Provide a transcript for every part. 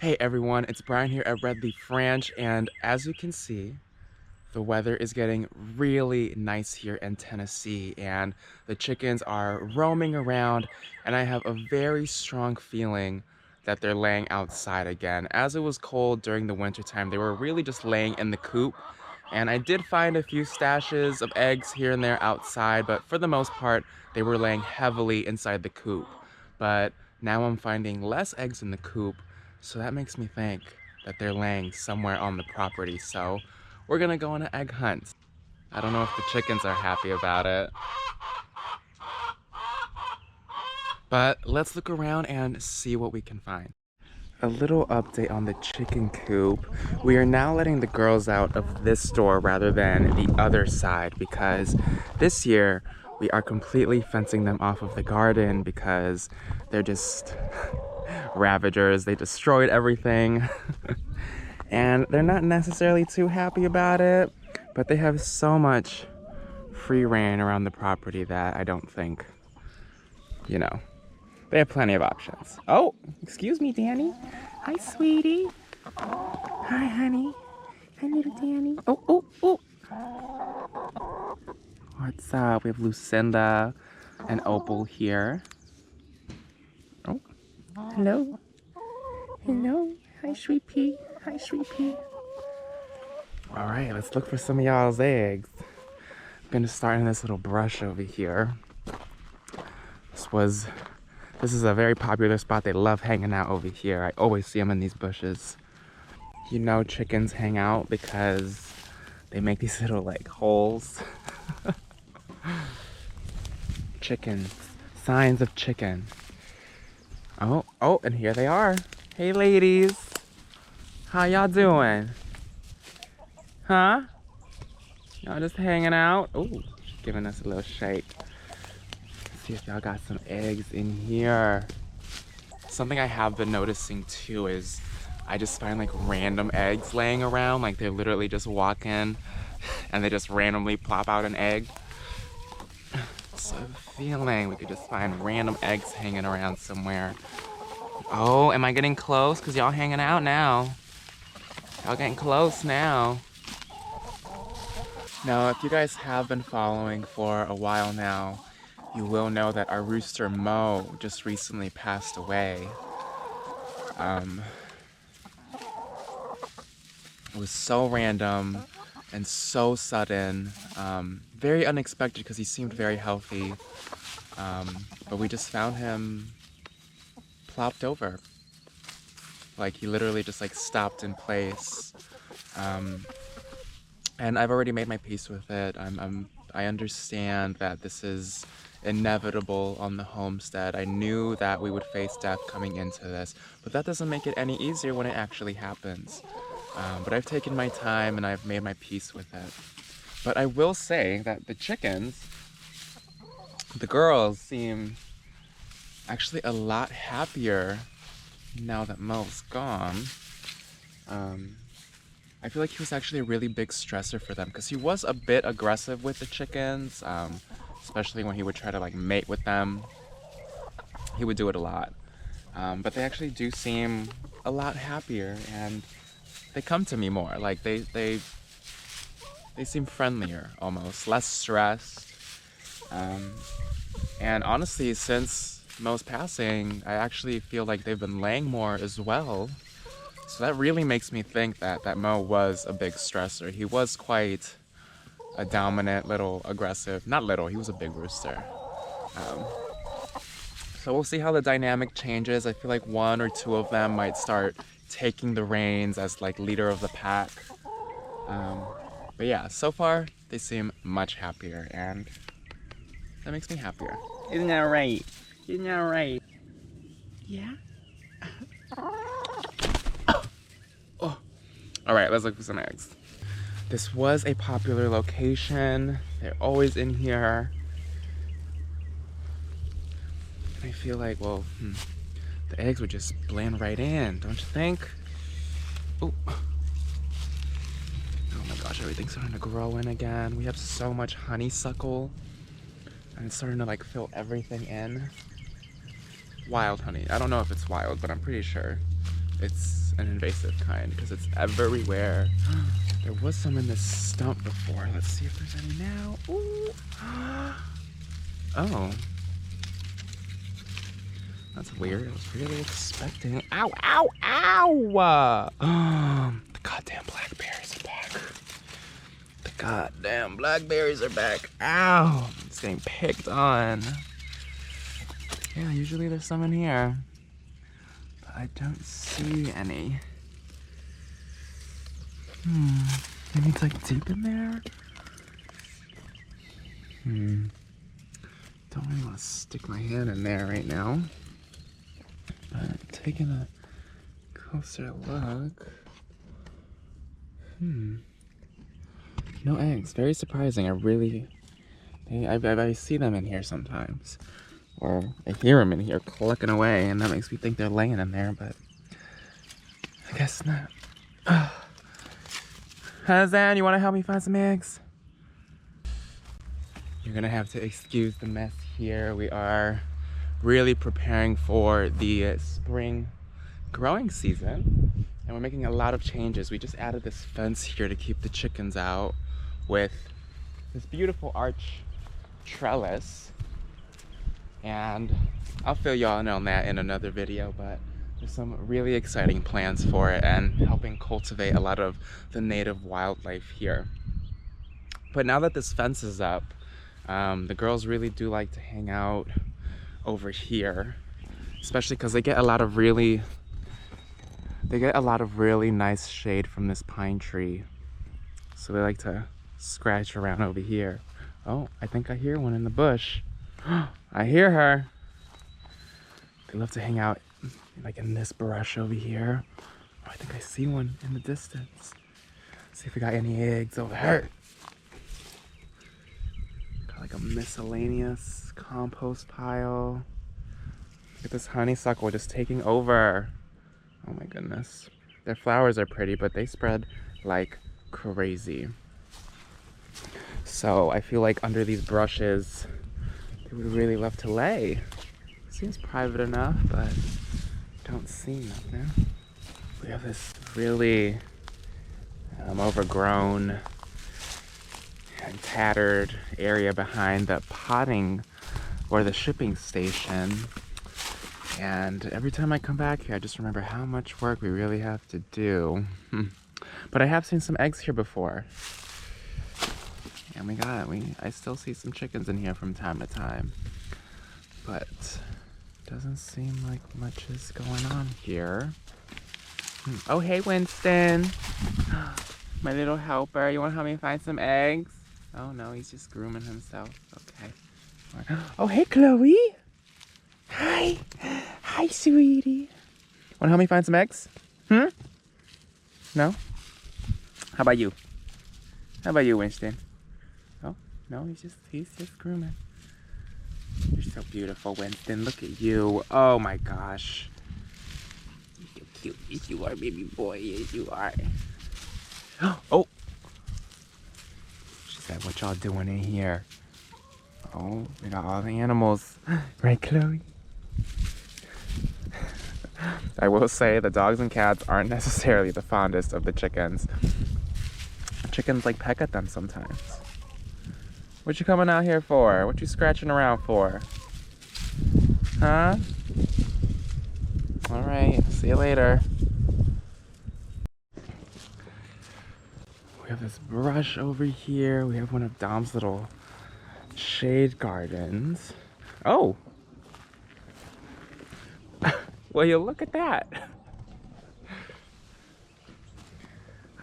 Hey everyone, it's Brian here at Red Leaf Ranch, and as you can see, the weather is getting really nice here in Tennessee, and the chickens are roaming around, and I have a very strong feeling that they're laying outside again. As it was cold during the winter time, they were really just laying in the coop, and I did find a few stashes of eggs here and there outside, but for the most part, they were laying heavily inside the coop. But now I'm finding less eggs in the coop, so that makes me think that they're laying somewhere on the property. So we're gonna go on an egg hunt. I don't know if the chickens are happy about it, but let's look around and see what we can find. A little update on the chicken coop. We are now letting the girls out of this door rather than the other side because this year we are completely fencing them off of the garden because they're just ravagers. They destroyed everything and they're not necessarily too happy about it, but they have so much free reign around the property that I don't think, you know, they have plenty of options. Oh, excuse me, Danny. Hi, sweetie. Hi, honey. Hi, little Danny. Oh, oh, oh. What's up? We have Lucinda and Opal here. Oh, hello. Hello. Hi, sweet pea. Hi, sweet pea. All right, let's look for some of y'all's eggs. I'm gonna start in this little brush over here. This is a very popular spot. They love hanging out over here. I always see them in these bushes. You know chickens hang out because they make these little like holes. Chickens. Signs of chicken. Oh, and here they are. Hey ladies. How y'all doing? Huh? Y'all just hanging out? Oh, giving us a little shake. See if y'all got some eggs in here. Something I have been noticing too is I just find like random eggs laying around, like they're literally just walking and they just randomly plop out an egg. So I have a feeling we could just find random eggs hanging around somewhere. Oh, am I getting close? Cause y'all hanging out now. Y'all getting close now. Now, if you guys have been following for a while now, you will know that our rooster Mo just recently passed away. It was so random and so sudden, very unexpected because he seemed very healthy, but we just found him plopped over. Like he literally just like stopped in place, and I've already made my peace with it. I understand that this is inevitable on the homestead. I knew that we would face death coming into this, but that doesn't make it any easier when it actually happens. But I've taken my time and I've made my peace with it. But I will say that the chickens, the girls, seem actually a lot happier now that Mo's gone. I feel like he was actually a really big stressor for them because he was a bit aggressive with the chickens, especially when he would try to like mate with them. He would do it a lot. But they actually do seem a lot happier and they come to me more. Like they seem friendlier almost, less stressed. And honestly, since Mo's passing, I actually feel like they've been laying more as well. So that really makes me think that Mo was a big stressor. He was quite a dominant, little aggressive, not little, he was a big rooster. So we'll see how the dynamic changes. I feel like one or two of them might start taking the reins as like leader of the pack. But yeah, so far they seem much happier and that makes me happier. Isn't that right? Isn't that right? Yeah? Oh. All right, let's look for some eggs. This was a popular location. They're always in here. I feel like, well, the eggs would just blend right in, don't you think? Oh. Oh my gosh, everything's starting to grow in again. We have so much honeysuckle and it's starting to like fill everything in. Wild honey. I don't know if it's wild, but I'm pretty sure it's an invasive kind because it's everywhere. There was some in this stump before. Let's see if there's any now. Ooh. Oh. That's weird. I was really expecting. Ow, ow, ow! The goddamn blackberries are back. The goddamn blackberries are back. Ow! It's getting picked on. Yeah, usually there's some in here. But I don't see any. Maybe it's like deep in there? Don't really want to stick my hand in there right now. But taking a closer look. No eggs. Very surprising. I see them in here sometimes. Or I hear them in here clucking away, and that makes me think they're laying in there, but I guess not. Hazan, you want to help me find some eggs? You're gonna have to excuse the mess here. We are really preparing for the spring growing season, and we're making a lot of changes. We just added this fence here to keep the chickens out with this beautiful arch trellis, and I'll fill y'all in on that in another video, but there's some really exciting plans for it and helping cultivate a lot of the native wildlife here. But now that this fence is up, the girls really do like to hang out over here, especially because they get a lot of really nice shade from this pine tree, so they like to scratch around over here. Oh, I think I hear one in the bush. I hear her. They love to hang out like in this brush over here. Oh, I think I see one in the distance. Let's see if we got any eggs over here. Got like a miscellaneous compost pile. Look at this honeysuckle just taking over. Oh my goodness. Their flowers are pretty, but they spread like crazy. So I feel like under these brushes, they would really love to lay. Seems private enough, but don't see nothing. We have this really overgrown and tattered area behind the potting or the shipping station. And every time I come back here, I just remember how much work we really have to do. But I have seen some eggs here before. And I still see some chickens in here from time to time. But doesn't seem like much is going on here. Oh, hey, Winston. My little helper. You want to help me find some eggs? Oh, no, he's just grooming himself. Okay. Oh, hey, Chloe. Hi. Hi, sweetie. Want to help me find some eggs? No? How about you? How about you, Winston? Oh, no, he's just grooming. You're so beautiful, Winston. Look at you. Oh my gosh. You're cute. Yes, you are, baby boy. Yes, you are. Oh. She said, what y'all doing in here? Oh, we got all the animals. Right, Chloe? I will say the dogs and cats aren't necessarily the fondest of the chickens. Chickens like peck at them sometimes. What you coming out here for? What you scratching around for? Huh? Alright, see you later. We have this brush over here. We have one of Dom's little shade gardens. Oh! Well, you look at that.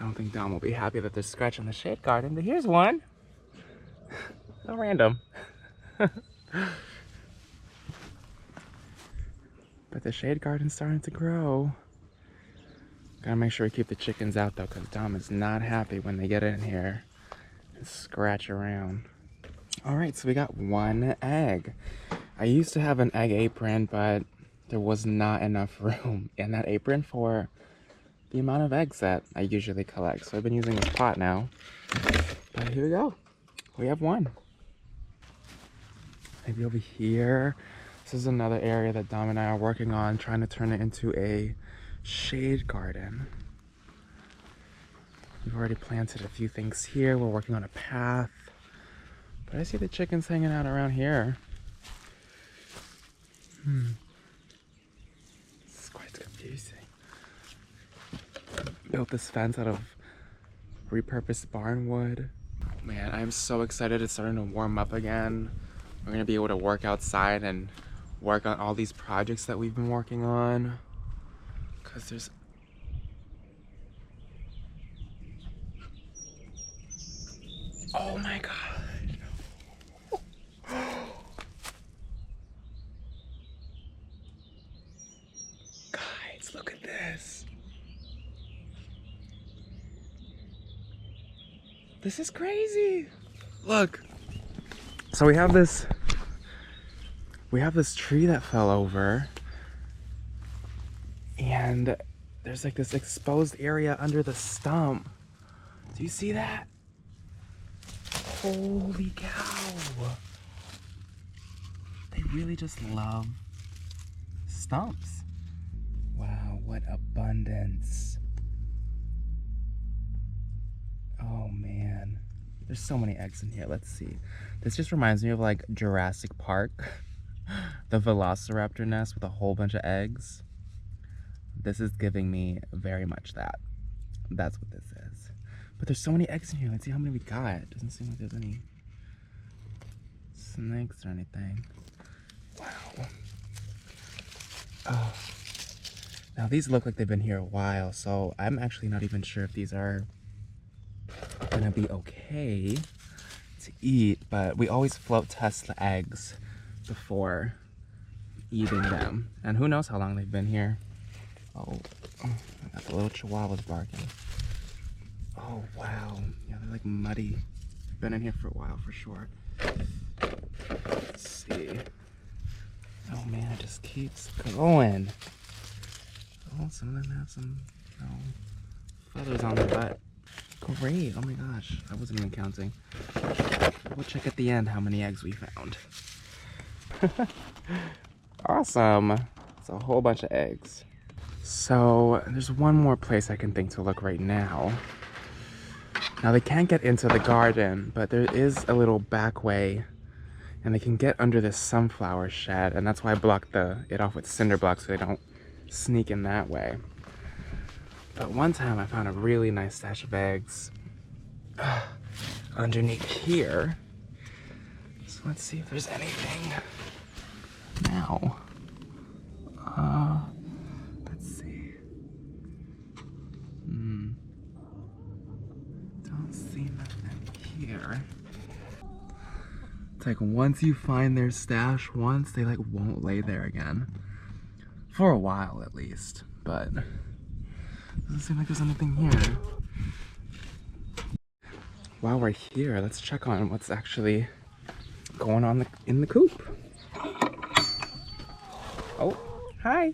I don't think Dom will be happy that they're scratching the shade garden, but here's one. So random. But the shade garden's starting to grow. Gotta make sure we keep the chickens out though, because Dom is not happy when they get in here and scratch around. Alright, so we got one egg. I used to have an egg apron, but there was not enough room in that apron for the amount of eggs that I usually collect. So I've been using this pot now. But here we go. We have one. Maybe over here. This is another area that Dom and I are working on, trying to turn it into a shade garden. We've already planted a few things here. We're working on a path. But I see the chickens hanging out around here. It's quite confusing. Built this fence out of repurposed barn wood. Oh man, I'm so excited. It's starting to warm up again. We're gonna be able to work outside and work on all these projects that we've been working on. Cause there's... Oh my God. Guys, look at this. This is crazy. Look. So we have this tree that fell over, and there's like this exposed area under the stump. Do you see that? Holy cow. They really just love stumps. Wow, what abundance. Oh man, there's so many eggs in here. Let's see. This just reminds me of like Jurassic Park, the velociraptor nest with a whole bunch of eggs. This is giving me very much that. That's what this is. But there's so many eggs in here. Let's see how many we got. It doesn't seem like there's any snakes or anything. Wow. Oh. Now these look like they've been here a while, so I'm actually not even sure if these are gonna be okay to eat, but we always float test the eggs before eating them. And who knows how long they've been here. Oh, I got the little chihuahuas barking. Oh wow, yeah, they're like muddy. They've been in here for a while for sure. Let's see. Oh man, it just keeps going. Oh, some of them have some, you know, feathers on their butt. Great, oh my gosh, I wasn't even counting. We'll check at the end how many eggs we found. Awesome, it's a whole bunch of eggs. So there's one more place I can think to look right now. Now they can't get into the garden, but there is a little back way and they can get under this sunflower shed, and that's why I blocked it off with cinder blocks so they don't sneak in that way. But one time I found a really nice stash of eggs underneath here. So let's see if there's anything now. Let's see. Don't see nothing here. It's like once you find their stash once, they like won't lay there again. For a while at least, but doesn't seem like there's anything here. While we're here, let's check on what's actually going on in the coop. Oh, hi.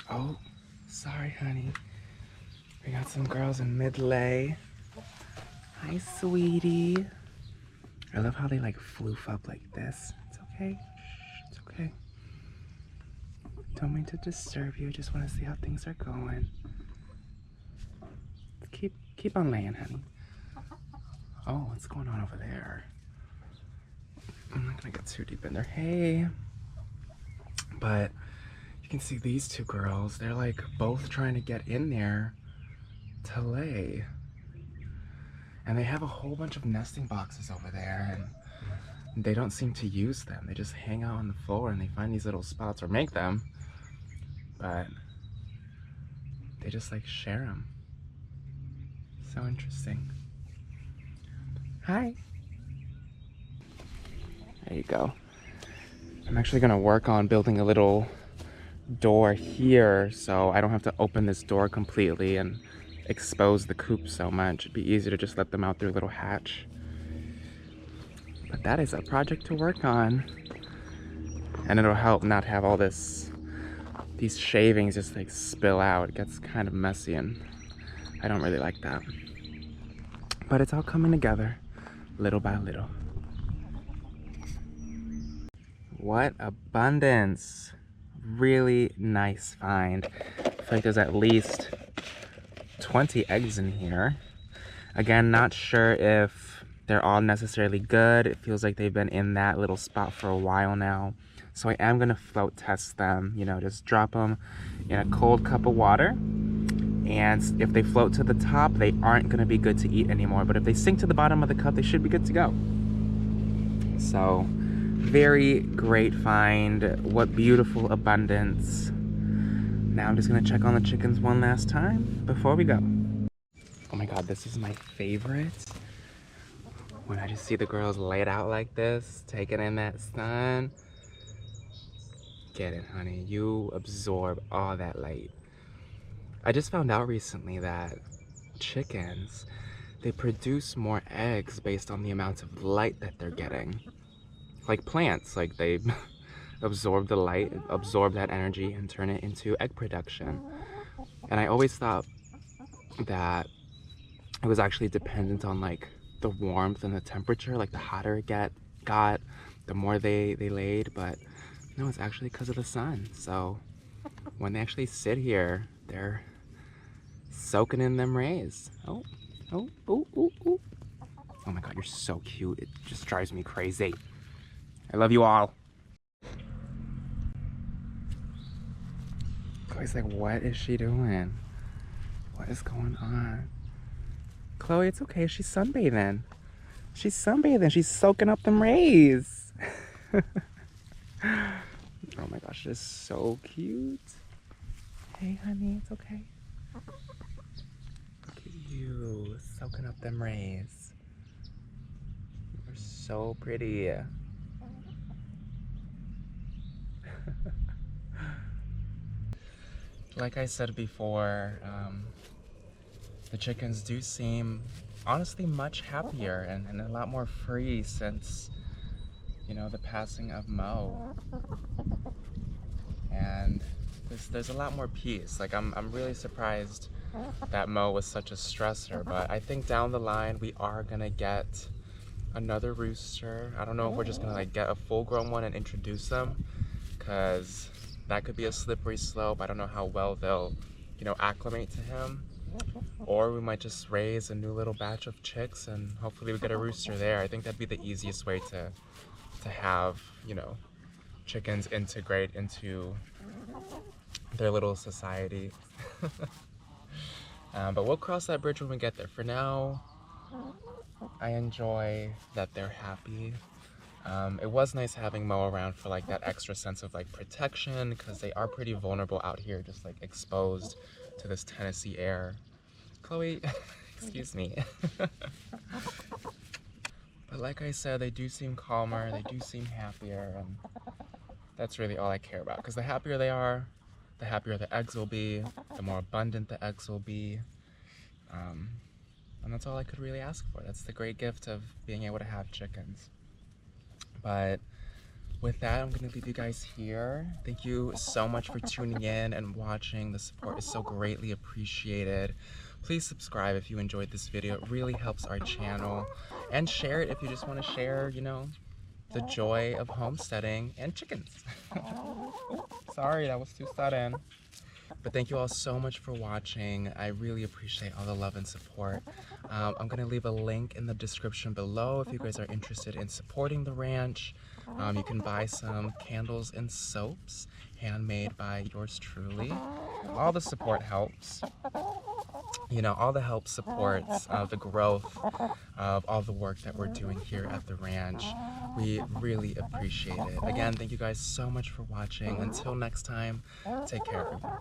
Oh, sorry, honey. We got some girls in mid-lay. Hi, sweetie. I love how they like floof up like this. It's okay. It's okay. Don't mean to disturb you. Just want to see how things are going. Keep on laying, honey. Oh, what's going on over there? I'm not gonna get too deep in there. Hey. But you can see these two girls. They're like both trying to get in there to lay. And they have a whole bunch of nesting boxes over there, and they don't seem to use them. They just hang out on the floor and they find these little spots or make them, but they just like share them. So interesting. Hi. There you go. I'm actually gonna work on building a little door here so I don't have to open this door completely and expose the coop so much. It'd be easier to just let them out through a little hatch. But that is a project to work on. And it'll help not have all these shavings just like spill out. It gets kind of messy and I don't really like that. But it's all coming together little by little. What abundance. really nice find. I feel like there's at least 20 eggs in here. Again, not sure if they're all necessarily good. It feels like they've been in that little spot for a while now. So I am gonna float test them, you know, just drop them in a cold cup of water. And if they float to the top, they aren't gonna be good to eat anymore. But if they sink to the bottom of the cup, they should be good to go. So, very great find. What beautiful abundance. Now I'm just gonna check on the chickens one last time before we go. Oh my God, this is my favorite. When I just see the girls laid out like this, taking in that sun. Get it, honey. You absorb all that light. I just found out recently that chickens, they produce more eggs based on the amount of light that they're getting. Like plants, like they absorb the light, absorb that energy and turn it into egg production. And I always thought that it was actually dependent on like the warmth and the temperature, like the hotter it got, the more they laid, but no, it's actually because of the sun. So when they actually sit here, they're soaking in them rays. Oh, oh, oh, oh, oh. Oh my God, you're so cute. It just drives me crazy. I love you all. Chloe's like, what is she doing? What is going on? Chloe, it's okay. She's sunbathing. She's sunbathing. She's soaking up them rays. Oh my gosh, this is so cute. Hey, honey, it's okay. Look at you, soaking up them rays. You're so pretty. Like I said before, the chickens do seem honestly much happier and a lot more free since, you know, the passing of Mo. And there's a lot more peace. Like I'm really surprised that Mo was such a stressor, but I think down the line we are gonna get another rooster. I don't know if we're just gonna like get a full-grown one and introduce them, because that could be a slippery slope. I don't know how well they'll, you know, acclimate to him. Or we might just raise a new little batch of chicks and hopefully we get a rooster there. I think that'd be the easiest way to have, you know, chickens integrate into their little society. But we'll cross that bridge when we get there. For now, I enjoy that they're happy. It was nice having Mo around for like that extra sense of like protection, because they are pretty vulnerable out here, just like exposed to this Tennessee air. Chloe, excuse me. But like I said, they do seem calmer, they do seem happier, and that's really all I care about. Because the happier they are, the happier the eggs will be, the more abundant the eggs will be. And that's all I could really ask for. That's the great gift of being able to have chickens. But with that, I'm gonna leave you guys here. Thank you so much for tuning in and watching. The support is so greatly appreciated. Please subscribe if you enjoyed this video. It really helps our channel. And share it if you just want to share, you know, the joy of homesteading and chickens. Sorry, that was too sudden. But thank you all so much for watching. I really appreciate all the love and support. I'm gonna leave a link in the description below if you guys are interested in supporting the ranch. You can buy some candles and soaps handmade by yours truly. All the support helps. You know, all the help supports the growth of all the work that we're doing here at the ranch. We really appreciate it. Again, thank you guys so much for watching. Until next time, take care, everyone.